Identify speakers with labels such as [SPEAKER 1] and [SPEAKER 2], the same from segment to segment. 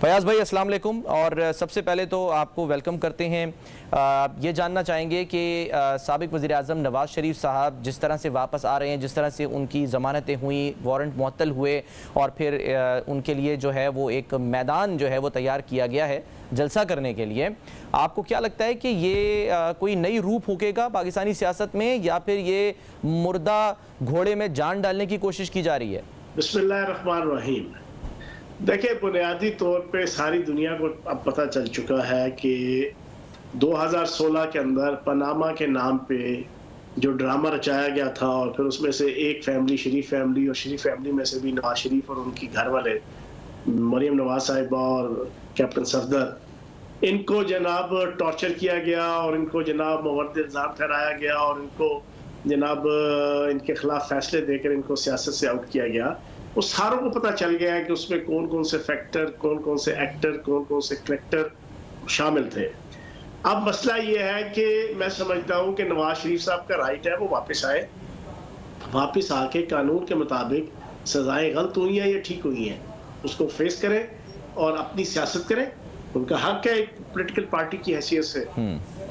[SPEAKER 1] فیاض بھائی السلام علیکم، اور سب سے پہلے تو آپ کو ویلکم کرتے ہیں۔ یہ جاننا چاہیں گے کہ سابق وزیر اعظم نواز شریف صاحب جس طرح سے واپس آ رہے ہیں، جس طرح سے ان کی ضمانتیں ہوئیں، وارنٹ معطل ہوئے اور پھر ان کے لیے جو ہے وہ ایک میدان جو ہے وہ تیار کیا گیا ہے جلسہ کرنے کے لیے، آپ کو کیا لگتا ہے کہ یہ کوئی نئی روح پھونکے گا پاکستانی سیاست میں، یا پھر یہ مردہ گھوڑے میں جان ڈالنے کی کوشش کی جا رہی ہے؟
[SPEAKER 2] بسم اللہ الرحمن الرحیم۔ دیکھیں، بنیادی طور پہ ساری دنیا کو اب پتہ چل چکا ہے کہ 2016 کے اندر پاناما کے نام پہ جو ڈرامہ رچایا گیا تھا، اور پھر اس میں سے ایک فیملی شریف فیملی، اور شریف فیملی میں سے بھی نواز شریف اور ان کی گھر والے مریم نواز صاحبہ اور کیپٹن صفدر، ان کو جناب ٹارچر کیا گیا اور ان کو جناب مورد الزام ٹھہرایا گیا اور ان کو جناب ان کے خلاف فیصلے دے کر ان کو سیاست سے آؤٹ کیا گیا۔ وہ ساروں کو پتہ چل گیا ہے کہ اس میں کون کون سے فیکٹر، کون کون سے ایکٹر، کون کون سے کریکٹر شامل تھے۔ اب مسئلہ یہ ہے کہ میں سمجھتا ہوں کہ نواز شریف صاحب کا رائٹ ہے وہ واپس آئے، واپس آ کے قانون کے مطابق سزائیں غلط ہوئی ہیں یا ٹھیک ہوئی ہیں اس کو فیس کریں اور اپنی سیاست کریں۔ ان کا حق ہے ایک پولیٹیکل پارٹی کی حیثیت سے،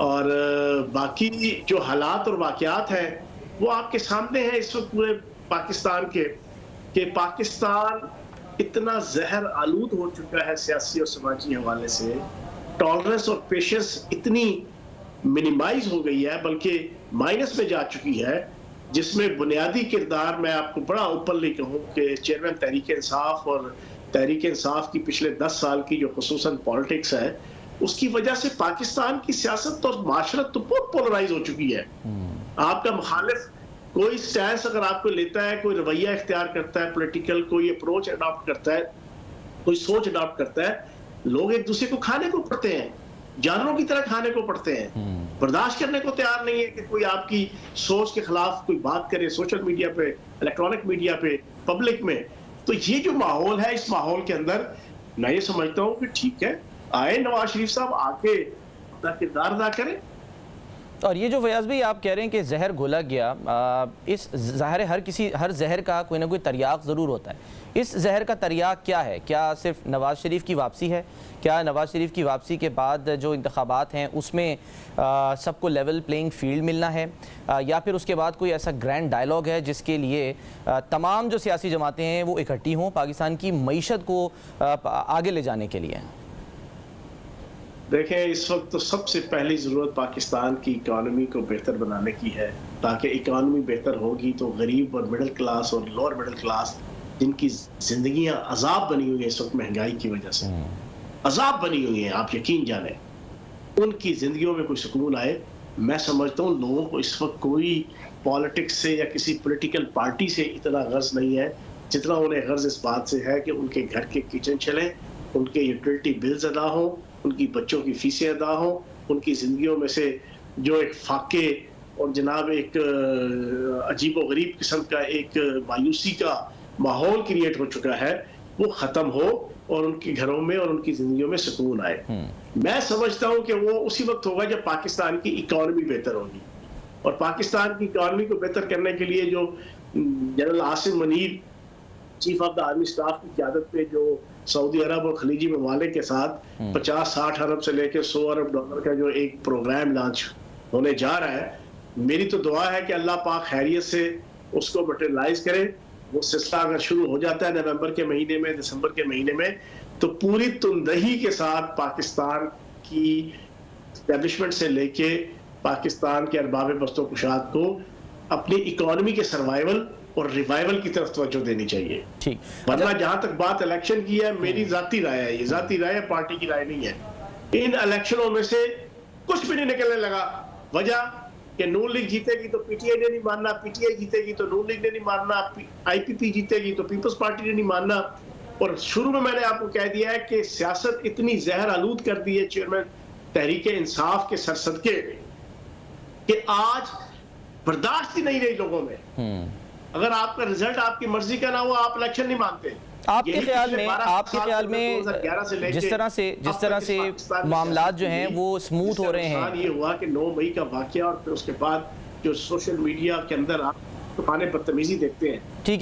[SPEAKER 2] اور باقی جو حالات اور واقعات ہیں وہ آپ کے سامنے ہیں اس وقت پورے پاکستان کے، کہ پاکستان اتنا زہر آلود ہو چکا ہے سیاسی اور سماجی حوالے سے، ٹالرنس اور پیشنس اتنی منیمائز ہو گئی ہے بلکہ مائنس میں جا چکی ہے، جس میں بنیادی کردار میں آپ کو بڑا اوپنلی کہوں کہ چیئرمین تحریک انصاف اور تحریک انصاف کی پچھلے 10 سال کی جو خصوصاً پالیٹکس ہے، اس کی وجہ سے پاکستان کی سیاست اور معاشرت تو بہت پولرائز ہو چکی ہے۔ آپ کا مخالف کوئی سٹینس اگر آپ کو لیتا ہے، کوئی رویہ اختیار کرتا ہے پولیٹیکل، کوئی اپروچ اڈاپٹ کرتا ہے، کوئی سوچ اڈاپٹ کرتا ہے، لوگ ایک دوسرے کو کھانے کو پڑتے ہیں، جانوروں کی طرح کھانے کو پڑتے ہیں، برداشت کرنے کو تیار نہیں ہے کہ کوئی آپ کی سوچ کے خلاف کوئی بات کرے سوشل میڈیا پہ، الیکٹرانک میڈیا پہ، پبلک میں۔ تو یہ جو ماحول ہے، اس ماحول کے اندر میں یہ سمجھتا ہوں کہ ٹھیک ہے، آئے نواز شریف صاحب آ کے اپنا کردار ادا کریں۔
[SPEAKER 1] اور یہ جو فیاض بھائی آپ کہہ رہے ہیں کہ زہر گھولا گیا، اس ظاہر ہر زہر کا کوئی نہ کوئی تریاق ضرور ہوتا ہے۔ اس زہر کا تریاق کیا ہے؟ کیا صرف نواز شریف کی واپسی ہے؟ کیا نواز شریف کی واپسی کے بعد جو انتخابات ہیں اس میں سب کو لیول پلینگ فیلڈ ملنا ہے، یا پھر اس کے بعد کوئی ایسا گرینڈ ڈائیلاگ ہے جس کے لیے تمام جو سیاسی جماعتیں ہیں وہ اکٹھی ہوں پاکستان کی معیشت کو آگے لے جانے کے لیے؟
[SPEAKER 2] دیکھیں، اس وقت تو سب سے پہلی ضرورت پاکستان کی اکانومی کو بہتر بنانے کی ہے، تاکہ اکانومی بہتر ہوگی تو غریب اور مڈل کلاس اور لوور مڈل کلاس جن کی زندگیاں عذاب بنی ہوئی ہیں اس وقت مہنگائی کی وجہ سے، عذاب بنی ہوئی ہیں، آپ یقین جانیں، ان کی زندگیوں میں کوئی سکون آئے۔ میں سمجھتا ہوں لوگوں کو اس وقت کوئی پالیٹکس سے یا کسی پولیٹیکل پارٹی سے اتنا غرض نہیں ہے جتنا انہیں غرض اس بات سے ہے کہ ان کے گھر کے کچن چلیں، ان کے یوٹیلٹی بلز ادا ہوں، ان کی بچوں کی فیسیں ادا ہوں، ان کی زندگیوں میں سے جو ایک فاقے اور جناب ایک عجیب و غریب قسم کا ایک مایوسی کا ماحول کریٹ ہو چکا ہے وہ ختم ہو، اور ان کے گھروں میں اور ان کی زندگیوں میں سکون آئے۔ میں سمجھتا ہوں کہ وہ اسی وقت ہوگا جب پاکستان کی اکانومی بہتر ہوگی، اور پاکستان کی اکانومی کو بہتر کرنے کے لیے جو general Asim Munir chief of the army staff کی قیادت پہ جو سعودی عرب اور خلیجی ممالک کے ساتھ 50-60 ارب سے لے کے 100 ارب ڈالر کا جو ایک پروگرام لانچ ہونے جا رہا ہے، میری تو دعا ہے کہ اللہ پاک خیریت سے اس کو مٹیریلائز کرے۔ وہ سلسلہ اگر شروع ہو جاتا ہے نومبر کے مہینے میں، دسمبر کے مہینے میں، تو پوری تندہی کے ساتھ پاکستان کی اسٹیبلشمنٹ سے لے کے پاکستان کے ارباب بست و کشاد کو اپنی اکانومی کے سروائیول اور ریوائیول کی طرف توجہ دینی چاہیے۔ ورنہ جہاں تک بات الیکشن کی ہے، میری ذاتی رائے ہے، یہ ذاتی رائے ہے، پارٹی کی رائے نہیں ہے، ان الیکشنوں میں سے کچھ بھی نہیں نکلنے لگا۔ وجہ کہ نون لیگ جیتے گی تو پی ٹی آئی نے نہیں ماننا، پی ٹی آئی جیتے گی تو نون لیگ نے نہیں ماننا، آئی پی پی جیتے گی تو پیپلز پارٹی نے نہیں ماننا۔ اور شروع میں نے آپ کو کہہ دیا ہے کہ سیاست اتنی زہر آلود کر دی ہے چیئرمین تحریک انصاف کے سرصدقے کہ آج برداشت ہی نہیں رہی لوگوں میں۔ اگر آپ کا رزلٹ آپ کی مرضی کا نہ ہوا، آپ الیکشن نہیں مانتے۔
[SPEAKER 1] آپ کے خیال میں جس طرح سے معاملات جو ہیں وہ سموتھ ہو رہے ہیں،
[SPEAKER 2] یہ ہوا کہ 9 مئی کا واقعہ اور پھر اس کے بعد جو سوشل میڈیا کے اندر آپ طوفان بدتمیزی دیکھتے ہیں،